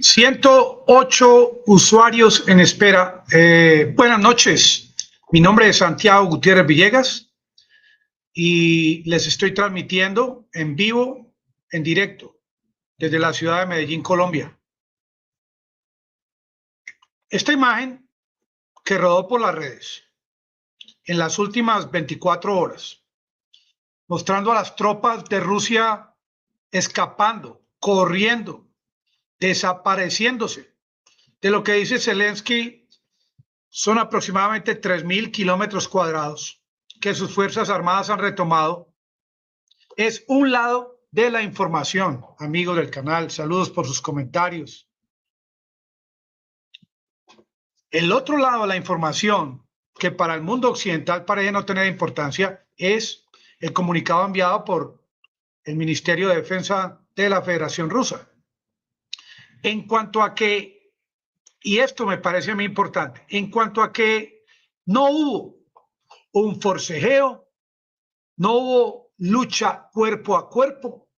108 usuarios en espera. Buenas noches. Mi nombre es Santiago Gutiérrez Villegas y les estoy transmitiendo en vivo, en directo, desde la ciudad de Medellín, Colombia. Esta imagen que rodó por las redes en las últimas 24 horas, mostrando a las tropas de Rusia escapando, corriendo, desapareciéndose. De lo que dice Zelensky, son aproximadamente 3.000 kilómetros cuadrados que sus Fuerzas Armadas han retomado. Es un lado de la información, amigos del canal. Saludos por sus comentarios. El otro lado de la información, que para el mundo occidental parece no tener importancia, es el comunicado enviado por el Ministerio de Defensa de la Federación Rusa. En cuanto a que, y esto me parece muy importante, en cuanto a que no hubo un forcejeo, no hubo lucha cuerpo a cuerpo,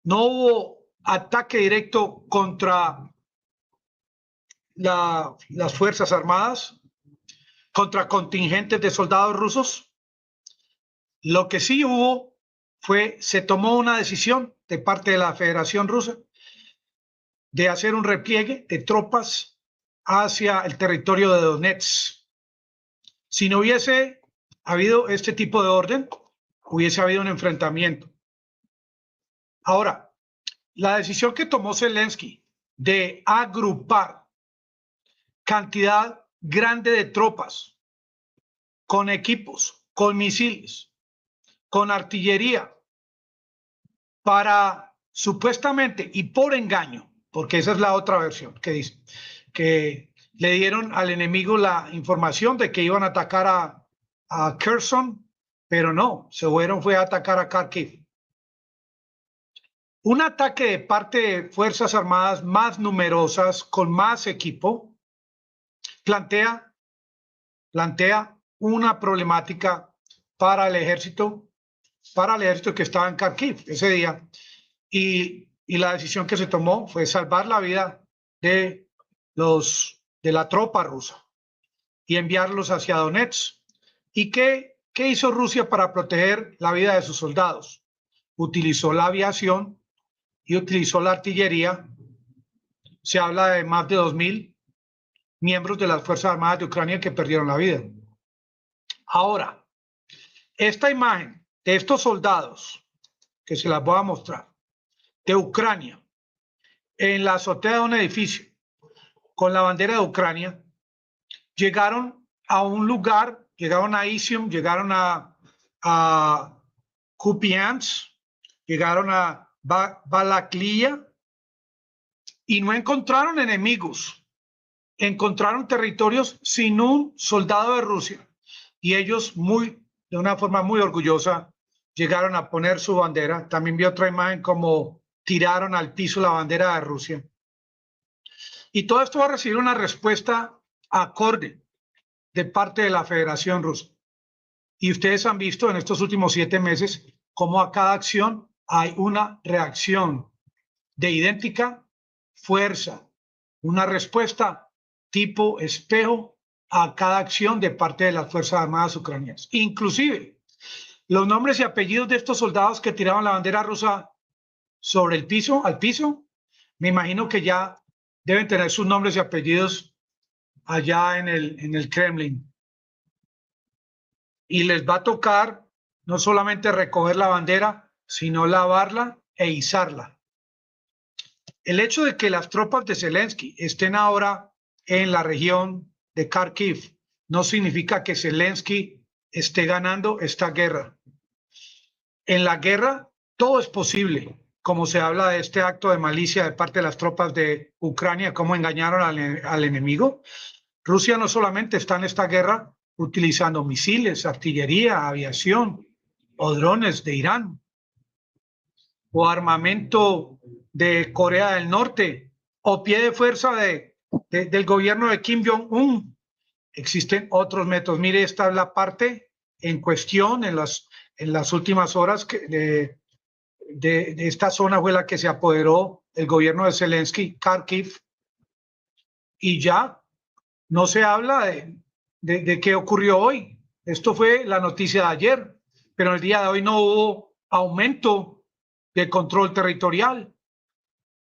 no hubo ataque directo contra las Fuerzas Armadas, contra contingentes de soldados rusos. Lo que sí hubo se tomó una decisión de parte de la Federación Rusa de hacer un repliegue de tropas hacia el territorio de Donetsk. Si no hubiese habido este tipo de orden, hubiese habido un enfrentamiento. Ahora, la decisión que tomó Zelensky de agrupar cantidad grande de tropas con equipos, con misiles, con artillería, para supuestamente y por engaño, porque esa es la otra versión que dice, que le dieron al enemigo la información de que iban a atacar a Kherson, pero no, fue a atacar a Kharkiv. Un ataque de parte de Fuerzas Armadas más numerosas, con más equipo, plantea una problemática para el ejército que estaba en Kharkiv ese día. Y la decisión que se tomó fue salvar la vida de la tropa rusa y enviarlos hacia Donetsk. ¿Y qué hizo Rusia para proteger la vida de sus soldados? Utilizó la aviación y utilizó la artillería. Se habla de más de 2.000 miembros de las Fuerzas Armadas de Ucrania que perdieron la vida. Ahora, esta imagen de estos soldados, que se las voy a mostrar, de Ucrania, en la azotea de un edificio, con la bandera de Ucrania, llegaron a un lugar, llegaron a Izium, llegaron a Kupiansk, llegaron a Balaklia y no encontraron enemigos, encontraron territorios sin un soldado de Rusia, y ellos de una forma muy orgullosa llegaron a poner su bandera. También vi otra imagen como tiraron al piso la bandera de Rusia. Y todo esto va a recibir una respuesta acorde de parte de la Federación Rusa. Y ustedes han visto en estos últimos 7 meses cómo a cada acción hay una reacción de idéntica fuerza, una respuesta tipo espejo a cada acción de parte de las Fuerzas Armadas ucranianas. Inclusive, los nombres y apellidos de estos soldados que tiraban la bandera rusa sobre el piso, al piso, me imagino que ya deben tener sus nombres y apellidos allá en el Kremlin. Y les va a tocar no solamente recoger la bandera, sino lavarla e izarla. El hecho de que las tropas de Zelensky estén ahora en la región de Kharkiv no significa que Zelensky esté ganando esta guerra. En la guerra todo es posible, como se habla de este acto de malicia de parte de las tropas de Ucrania, cómo engañaron al enemigo. Rusia no solamente está en esta guerra utilizando misiles, artillería, aviación o drones de Irán o armamento de Corea del Norte o pie de fuerza del gobierno de Kim Jong-un. Existen otros métodos. Mire, esta es la parte en cuestión en las últimas horas de esta zona fue la que se apoderó el gobierno de Zelensky, Kharkiv, y ya no se habla de qué ocurrió hoy. Esto fue la noticia de ayer, pero el día de hoy no hubo aumento de control territorial.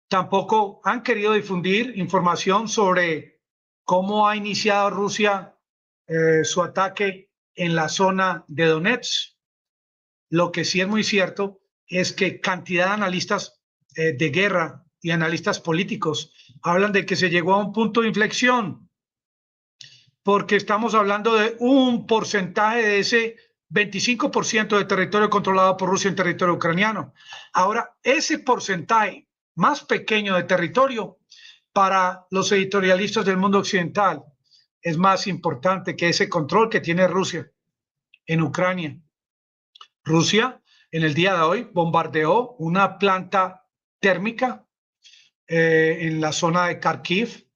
Tampoco han querido difundir información sobre cómo ha iniciado Rusia su ataque en la zona de Donetsk. Lo que sí es muy cierto es que cantidad de analistas de guerra y analistas políticos hablan de que se llegó a un punto de inflexión, porque estamos hablando de un porcentaje de ese 25% de territorio controlado por Rusia en territorio ucraniano. Ahora, ese porcentaje más pequeño de territorio para los editorialistas del mundo occidental es más importante que ese control que tiene Rusia en Ucrania. Rusia en el día de hoy bombardeó una planta térmica en la zona de Kharkiv.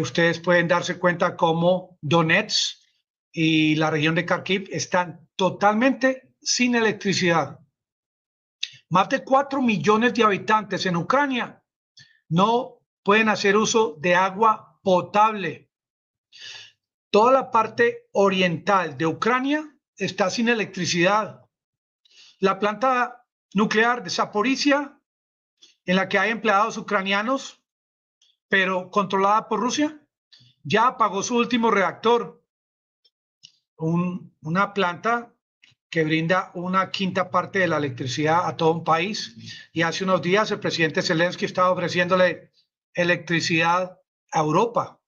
Ustedes pueden darse cuenta cómo Donetsk y la región de Kharkiv están totalmente sin electricidad. Más de 4 millones de habitantes en Ucrania no pueden hacer uso de agua potable. Toda la parte oriental de Ucrania está sin electricidad. La planta nuclear de Zaporizhia, en la que hay empleados ucranianos, pero controlada por Rusia, ya apagó su último reactor. Una planta que brinda una quinta parte de la electricidad a todo un país. Y hace unos días el presidente Zelensky estaba ofreciéndole electricidad a Europa.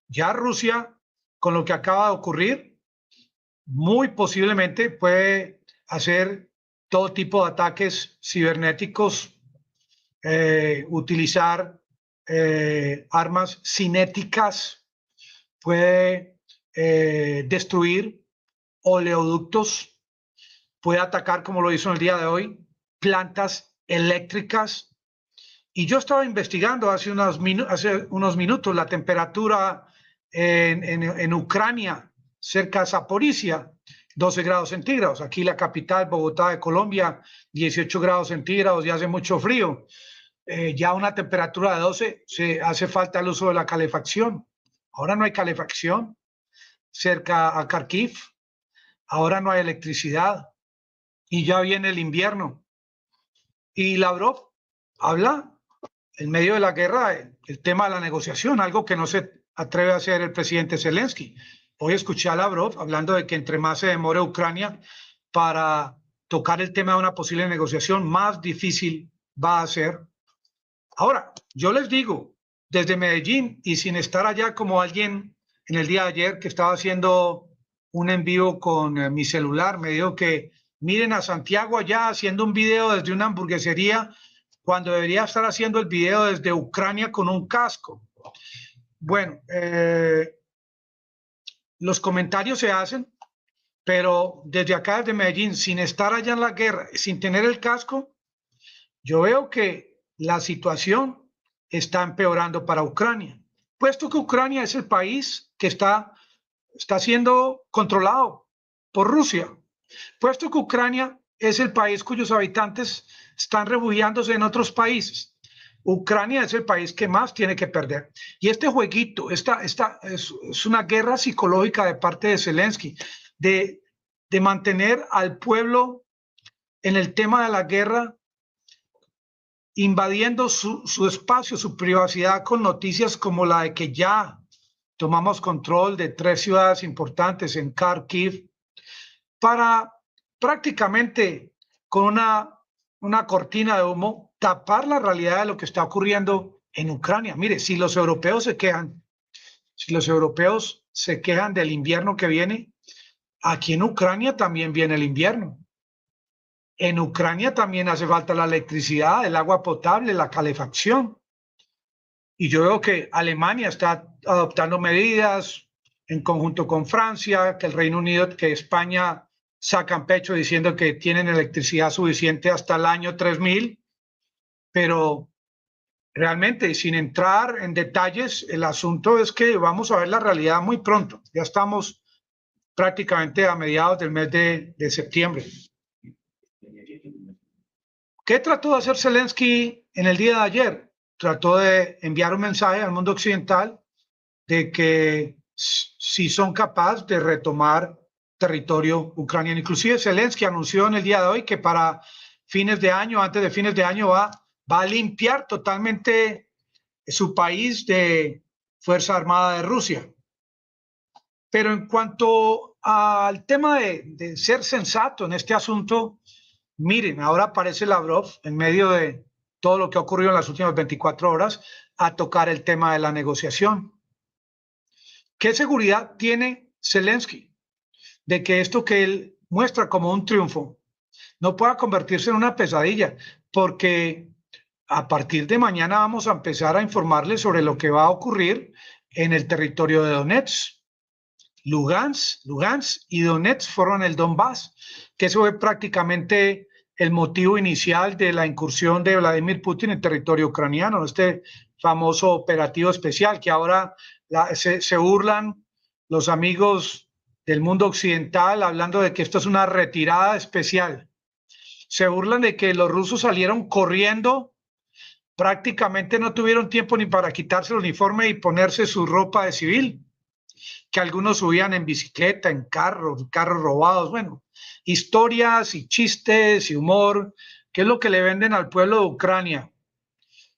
Ya Rusia, con lo que acaba de ocurrir, muy posiblemente puede hacer todo tipo de ataques cibernéticos, utilizar armas cinéticas, puede destruir oleoductos, puede atacar, como lo hizo en el día de hoy, plantas eléctricas. Y yo estaba investigando hace unos minutos la temperatura en Ucrania, cerca de Zaporizhia, 12 grados centígrados. Aquí la capital, Bogotá de Colombia, 18 grados centígrados y hace mucho frío. Ya una temperatura de 12 se hace falta el uso de la calefacción. Ahora no hay calefacción cerca a Kharkiv. Ahora no hay electricidad y ya viene el invierno. Y Lavrov habla en medio de la guerra el tema de la negociación, algo que no se atreve a hacer el presidente Zelensky. Hoy escuché a Lavrov hablando de que entre más se demore Ucrania para tocar el tema de una posible negociación, más difícil va a ser. Ahora, yo les digo, desde Medellín y sin estar allá como alguien en el día de ayer que estaba haciendo un en vivo con mi celular, me dijo que miren a Santiago allá haciendo un video desde una hamburguesería cuando debería estar haciendo el video desde Ucrania con un casco. Bueno, los comentarios se hacen, pero desde acá, desde Medellín, sin estar allá en la guerra, sin tener el casco, yo veo que la situación está empeorando para Ucrania, puesto que Ucrania es el país que está siendo controlado por Rusia, puesto que Ucrania es el país cuyos habitantes están refugiándose en otros países. Ucrania es el país que más tiene que perder. Y este jueguito, es una guerra psicológica de parte de Zelensky, de mantener al pueblo en el tema de la guerra, invadiendo su espacio, su privacidad con noticias como la de que ya tomamos control de 3 ciudades importantes en Kharkiv, para prácticamente con una cortina de humo tapar la realidad de lo que está ocurriendo en Ucrania. Mire, si los europeos se quejan del invierno que viene, aquí en Ucrania también viene el invierno. En Ucrania también hace falta la electricidad, el agua potable, la calefacción. Y yo veo que Alemania está adoptando medidas en conjunto con Francia, que el Reino Unido, que España sacan pecho diciendo que tienen electricidad suficiente hasta el año 3000, pero realmente, sin entrar en detalles, el asunto es que vamos a ver la realidad muy pronto. Ya estamos prácticamente a mediados del mes de septiembre. ¿Qué trató de hacer Zelensky en el día de ayer? Trató de enviar un mensaje al mundo occidental de que si son capaces de retomar territorio ucraniano. Inclusive Zelensky anunció en el día de hoy que para fines de año, antes de fines de año, va a limpiar totalmente su país de Fuerza Armada de Rusia. Pero en cuanto al tema de ser sensato en este asunto, miren, ahora aparece Lavrov en medio de todo lo que ha ocurrido en las últimas 24 horas a tocar el tema de la negociación. ¿Qué seguridad tiene Zelensky de que esto que él muestra como un triunfo no pueda convertirse en una pesadilla? Porque a partir de mañana vamos a empezar a informarles sobre lo que va a ocurrir en el territorio de Donetsk. Lugansk y Donetsk fueron el Donbass, que eso fue prácticamente el motivo inicial de la incursión de Vladimir Putin en territorio ucraniano, este famoso operativo especial que ahora se burlan los amigos del mundo occidental hablando de que esto es una retirada especial. Se burlan de que los rusos salieron corriendo, prácticamente no tuvieron tiempo ni para quitarse el uniforme y ponerse su ropa de civil, que algunos subían en bicicleta, en carros robados, bueno, historias y chistes y humor, que es lo que le venden al pueblo de Ucrania,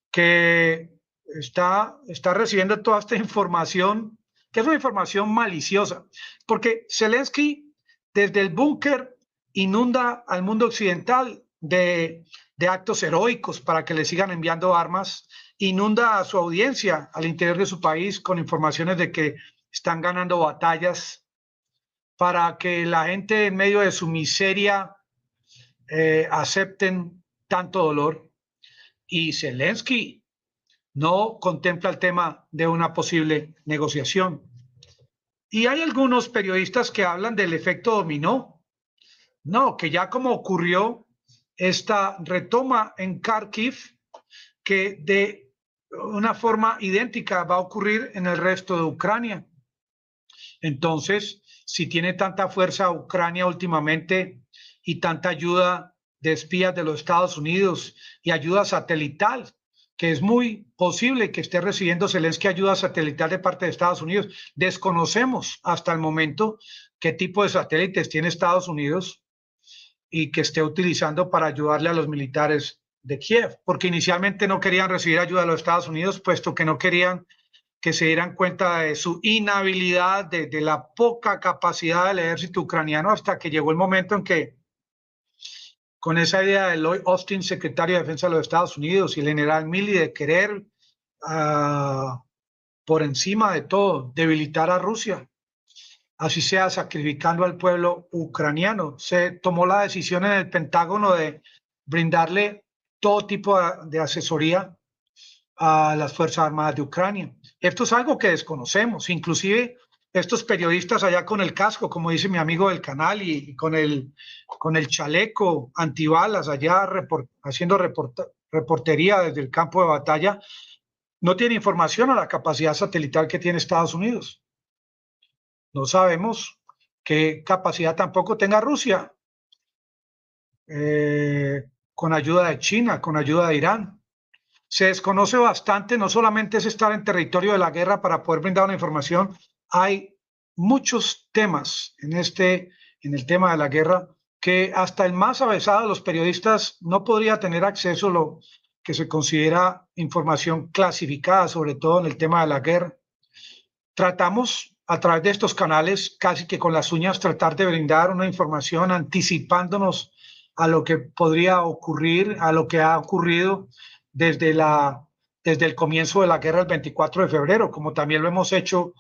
que está recibiendo toda esta información, que es una información maliciosa, porque Zelensky desde el búnker inunda al mundo occidental de actos heroicos para que le sigan enviando armas, inunda a su audiencia al interior de su país con informaciones de que están ganando batallas para que la gente en medio de su miseria acepten tanto dolor. Y Zelensky no contempla el tema de una posible negociación. Y hay algunos periodistas que hablan del efecto dominó. No, que ya como ocurrió esta retoma en Kharkiv, que de una forma idéntica va a ocurrir en el resto de Ucrania. Entonces, si tiene tanta fuerza Ucrania últimamente y tanta ayuda de espías de los Estados Unidos y ayuda satelital, que es muy posible que esté recibiendo Zelensky ayuda satelital de parte de Estados Unidos. Desconocemos hasta el momento qué tipo de satélites tiene Estados Unidos y que esté utilizando para ayudarle a los militares de Kiev, porque inicialmente no querían recibir ayuda de los Estados Unidos, puesto que no querían que se dieran cuenta de su inhabilidad, de la poca capacidad del ejército ucraniano, hasta que llegó el momento en que, con esa idea de Lloyd Austin, secretario de Defensa de los Estados Unidos, y el general Milley de querer, por encima de todo, debilitar a Rusia, así sea sacrificando al pueblo ucraniano, se tomó la decisión en el Pentágono de brindarle todo tipo de asesoría a las Fuerzas Armadas de Ucrania. Esto es algo que desconocemos, inclusive estos periodistas allá con el casco, como dice mi amigo del canal, y con el chaleco antibalas allá haciendo reportería desde el campo de batalla, no tiene información a la capacidad satelital que tiene Estados Unidos. No sabemos qué capacidad tampoco tenga Rusia, con ayuda de China, con ayuda de Irán. Se desconoce bastante, no solamente es estar en territorio de la guerra para poder brindar una información, hay muchos temas en el tema de la guerra que hasta el más avesado de los periodistas no podría tener acceso a lo que se considera información clasificada, sobre todo en el tema de la guerra. Tratamos a través de estos canales, casi que con las uñas, tratar de brindar una información anticipándonos a lo que podría ocurrir, a lo que ha ocurrido desde el comienzo de la guerra el 24 de febrero, como también lo hemos hecho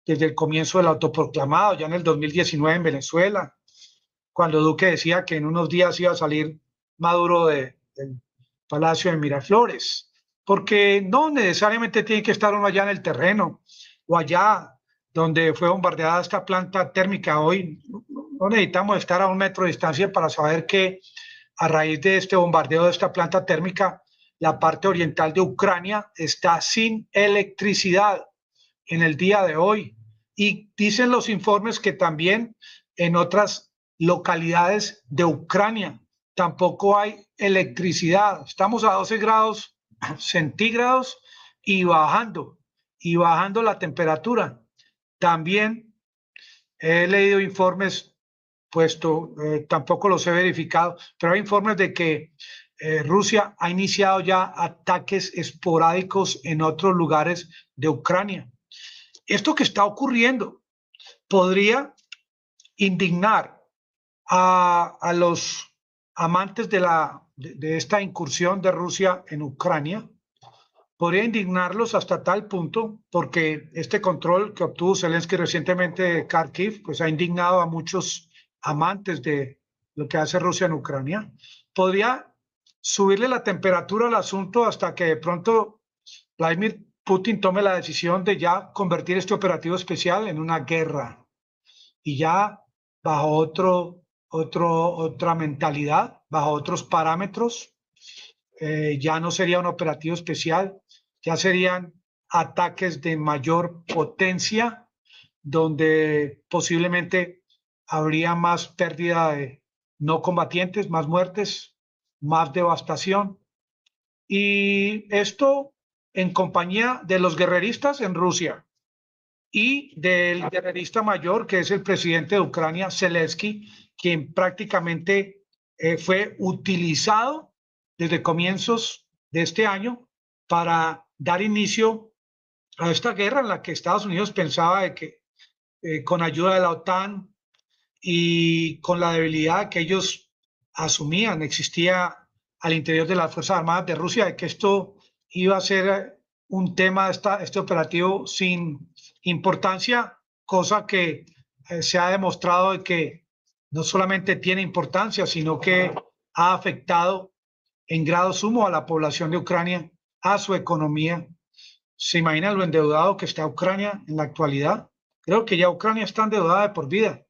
desde el comienzo del autoproclamado, ya en el 2019 en Venezuela, cuando Duque decía que en unos días iba a salir Maduro del Palacio de Miraflores, porque no necesariamente tiene que estar uno allá en el terreno o allá donde fue bombardeada esta planta térmica. Hoy no necesitamos estar a 1 metro de distancia para saber que a raíz de este bombardeo de esta planta térmica, la parte oriental de Ucrania está sin electricidad en el día de hoy. Y dicen los informes que también en otras localidades de Ucrania tampoco hay electricidad. Estamos a 12 grados centígrados y bajando la temperatura. También he leído informes, tampoco los he verificado, pero hay informes de que Rusia ha iniciado ya ataques esporádicos en otros lugares de Ucrania. Esto que está ocurriendo podría indignar a los amantes de esta incursión de Rusia en Ucrania, podría indignarlos hasta tal punto, porque este control que obtuvo Zelensky recientemente de Kharkiv, pues ha indignado a muchos amantes de lo que hace Rusia en Ucrania, podría subirle la temperatura al asunto hasta que de pronto Vladimir Putin tome la decisión de ya convertir este operativo especial en una guerra y ya bajo otra mentalidad, bajo otros parámetros. Ya no sería un operativo especial, ya serían ataques de mayor potencia, donde posiblemente habría más pérdida de no combatientes, más muertes, más devastación. Y esto en compañía de los guerreristas en Rusia y del guerrerista mayor, que es el presidente de Ucrania, Zelensky, quien prácticamente fue utilizado desde comienzos de este año para dar inicio a esta guerra en la que Estados Unidos pensaba de que con ayuda de la OTAN y con la debilidad que ellos asumían existía al interior de las Fuerzas Armadas de Rusia, de que esto iba a ser un tema, este operativo sin importancia, cosa que se ha demostrado de que no solamente tiene importancia, sino que ha afectado en grado sumo a la población de Ucrania, a su economía. ¿Se imaginan lo endeudado que está Ucrania en la actualidad? Creo que ya Ucrania está endeudada de por vida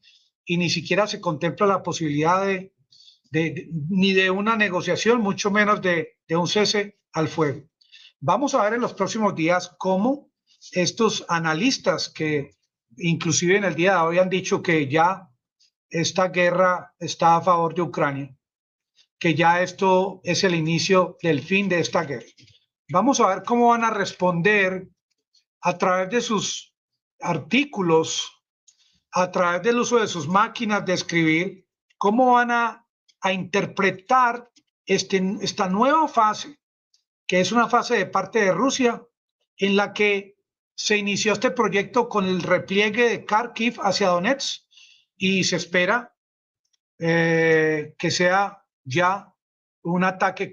y ni siquiera se contempla la posibilidad ni de una negociación, mucho menos de un cese al fuego. Vamos a ver en los próximos días cómo estos analistas que inclusive en el día de hoy han dicho que ya esta guerra está a favor de Ucrania, que ya esto es el inicio del fin de esta guerra. Vamos a ver cómo van a responder a través de sus artículos, a través del uso de sus máquinas de escribir, cómo van a interpretar esta nueva fase, que es una fase de parte de Rusia, en la que se inició este proyecto con el repliegue de Kharkiv hacia Donetsk y se espera que sea ya un ataque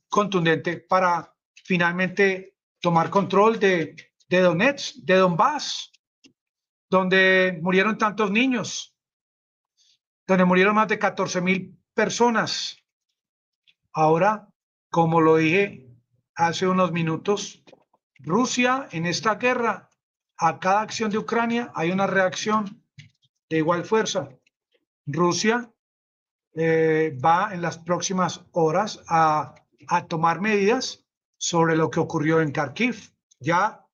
contundente para finalmente tomar control de Donetsk, de Donbass, donde murieron tantos niños, donde murieron más de 14,000 personas. Ahora, como lo dije hace unos minutos, Rusia en esta guerra, a cada acción de Ucrania hay una reacción de igual fuerza. Rusia va en las próximas horas a tomar medidas sobre lo que ocurrió en Kharkiv. Ya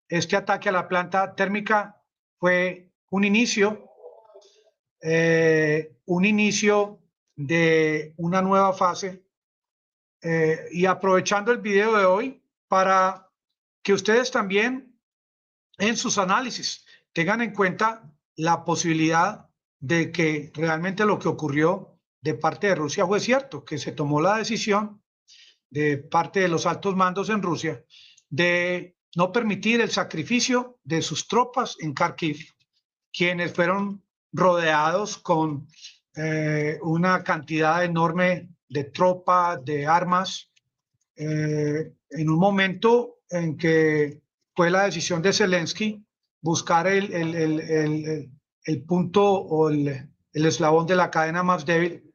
este ataque a la planta térmica fue un inicio de una nueva fase. Y aprovechando el video de hoy para que ustedes también en sus análisis tengan en cuenta la posibilidad de que realmente lo que ocurrió de parte de Rusia fue cierto, que se tomó la decisión de parte de los altos mandos en Rusia de no permitir el sacrificio de sus tropas en Kharkiv, quienes fueron rodeados con una cantidad enorme de tropas, de armas, en un momento en que fue la decisión de Zelensky buscar el punto o el eslabón de la cadena más débil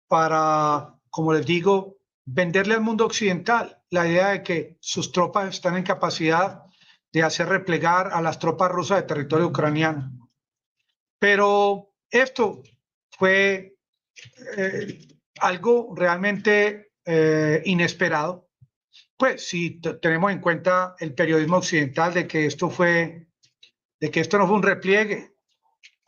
para, como les digo, venderle al mundo occidental la idea de que sus tropas están en capacidad de hacer replegar a las tropas rusas de territorio ucraniano. Pero esto fue algo realmente inesperado, pues si tenemos en cuenta el periodismo occidental de que esto no fue un repliegue,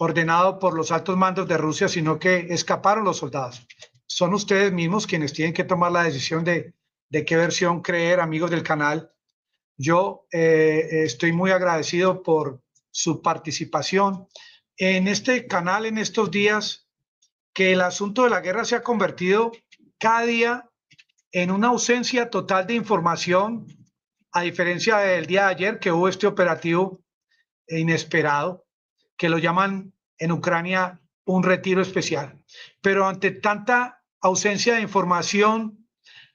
ordenado por los altos mandos de Rusia, sino que escaparon los soldados. Son ustedes mismos quienes tienen que tomar la decisión de qué versión creer, amigos del canal. Yo estoy muy agradecido por su participación en este canal en estos días, que el asunto de la guerra se ha convertido cada día en una ausencia total de información, a diferencia del día de ayer que hubo este operativo inesperado, que lo llaman en Ucrania un retiro especial. Pero ante tanta ausencia de información,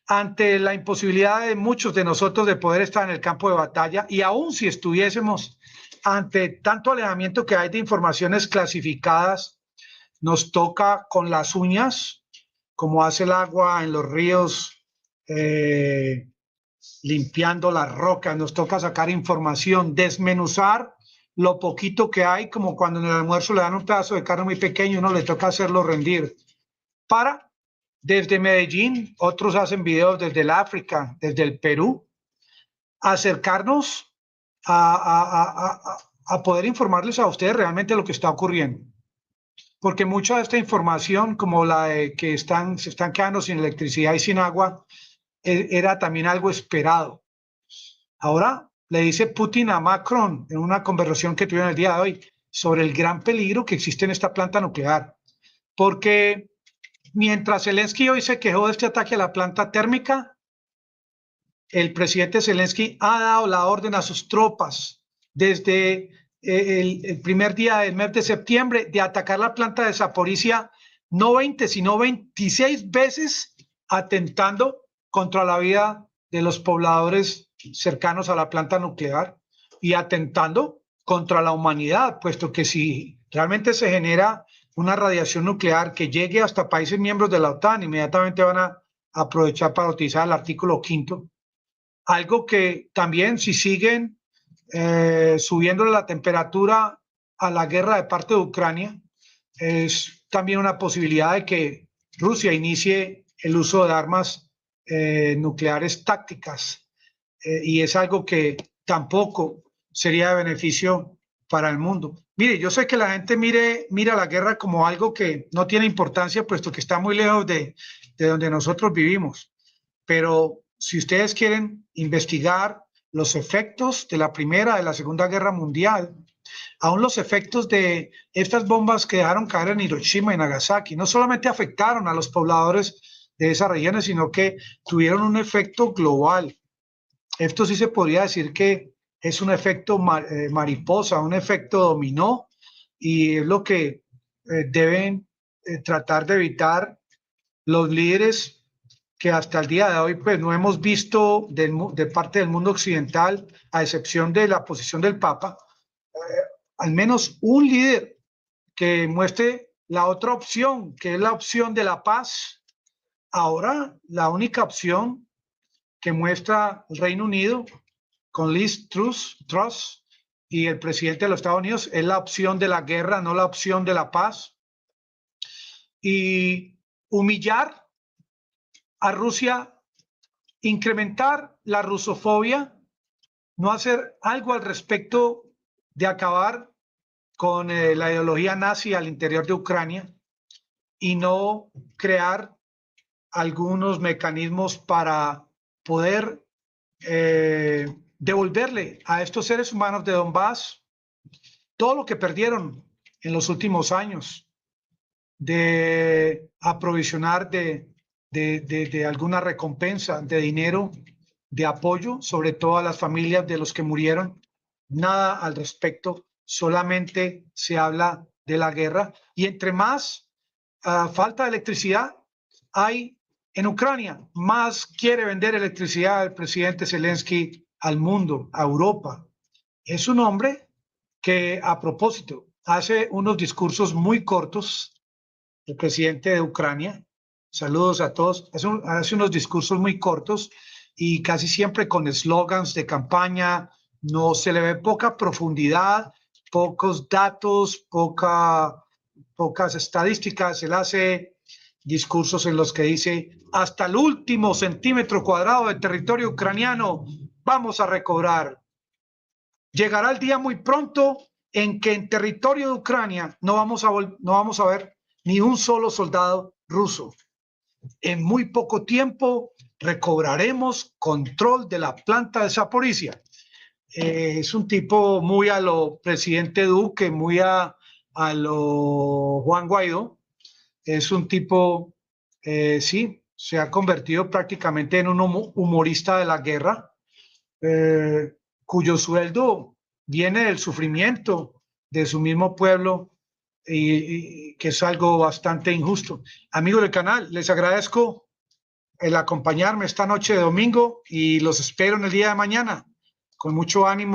ante la imposibilidad de muchos de nosotros de poder estar en el campo de batalla, y aún si estuviésemos, ante tanto alejamiento que hay de informaciones clasificadas, nos toca con las uñas, como hace el agua en los ríos, limpiando las rocas, nos toca sacar información, desmenuzar lo poquito que hay, como cuando en el almuerzo le dan un pedazo de carne muy pequeño y uno le toca hacerlo rendir. Para, desde Medellín, otros hacen videos desde el África, desde el Perú, acercarnos a poder informarles a ustedes realmente lo que está ocurriendo. Porque mucha de esta información, como la de que se están quedando sin electricidad y sin agua, era también algo esperado. Ahora le dice Putin a Macron en una conversación que tuvieron el día de hoy sobre el gran peligro que existe en esta planta nuclear. Porque mientras Zelensky hoy se quejó de este ataque a la planta térmica, el presidente Zelensky ha dado la orden a sus tropas desde el primer día del mes de septiembre de atacar la planta de Zaporizhia no 20, sino 26 veces, atentando contra la vida de los pobladores cercanos a la planta nuclear y atentando contra la humanidad, puesto que si realmente se genera una radiación nuclear que llegue hasta países miembros de la OTAN, inmediatamente van a aprovechar para utilizar el artículo 5º. Algo que también, si siguen subiéndole la temperatura a la guerra de parte de Ucrania, es también una posibilidad de que Rusia inicie el uso de armas nucleares tácticas, y es algo que tampoco sería de beneficio para el mundo. Mire, yo sé que la gente mira la guerra como algo que no tiene importancia, puesto que está muy lejos de donde nosotros vivimos, pero si ustedes quieren investigar los efectos de la Primera, de la Segunda Guerra Mundial, aún los efectos de estas bombas que dejaron caer en Hiroshima y Nagasaki, no solamente afectaron a los pobladores de esas regiones, sino que tuvieron un efecto global. Esto sí se podría decir que es un efecto mariposa, un efecto dominó, y es lo que deben tratar de evitar los líderes que hasta el día de hoy pues no hemos visto de parte del mundo occidental, a excepción de la posición del Papa, al menos un líder que muestre la otra opción, que es la opción de la paz. Ahora la única opción que muestra el Reino Unido con Liz Truss y el presidente de los Estados Unidos es la opción de la guerra, no la opción de la paz. Y humillar a Rusia, incrementar la rusofobia, no hacer algo al respecto de acabar con la ideología nazi al interior de Ucrania y no crear algunos mecanismos para poder devolverle a estos seres humanos de Donbass todo lo que perdieron en los últimos años, de aprovisionar de alguna recompensa, de dinero, de apoyo, sobre todo a las familias de los que murieron. Nada al respecto, solamente se habla de la guerra. Y entre más falta de electricidad hay en Ucrania, más quiere vender electricidad el presidente Zelensky al mundo, a Europa. Es un hombre que, a propósito, hace unos discursos muy cortos, el presidente de Ucrania. Saludos a todos. Hace unos discursos muy cortos y casi siempre con eslogans de campaña. No se le ve poca profundidad, pocos datos, pocas estadísticas. Él hace discursos en los que dice: hasta el último centímetro cuadrado de territorio ucraniano vamos a recobrar. Llegará el día muy pronto en que en territorio de Ucrania no vamos a ver ni un solo soldado ruso. En muy poco tiempo recobraremos control de la planta de Zaporizhia. Es un tipo muy a lo presidente Duque, muy a lo Juan Guaidó. Es un tipo, sí, se ha convertido prácticamente en un humorista de la guerra, cuyo sueldo viene del sufrimiento de su mismo pueblo y que es algo bastante injusto. Amigos del canal, les agradezco el acompañarme esta noche de domingo y los espero en el día de mañana con mucho ánimo.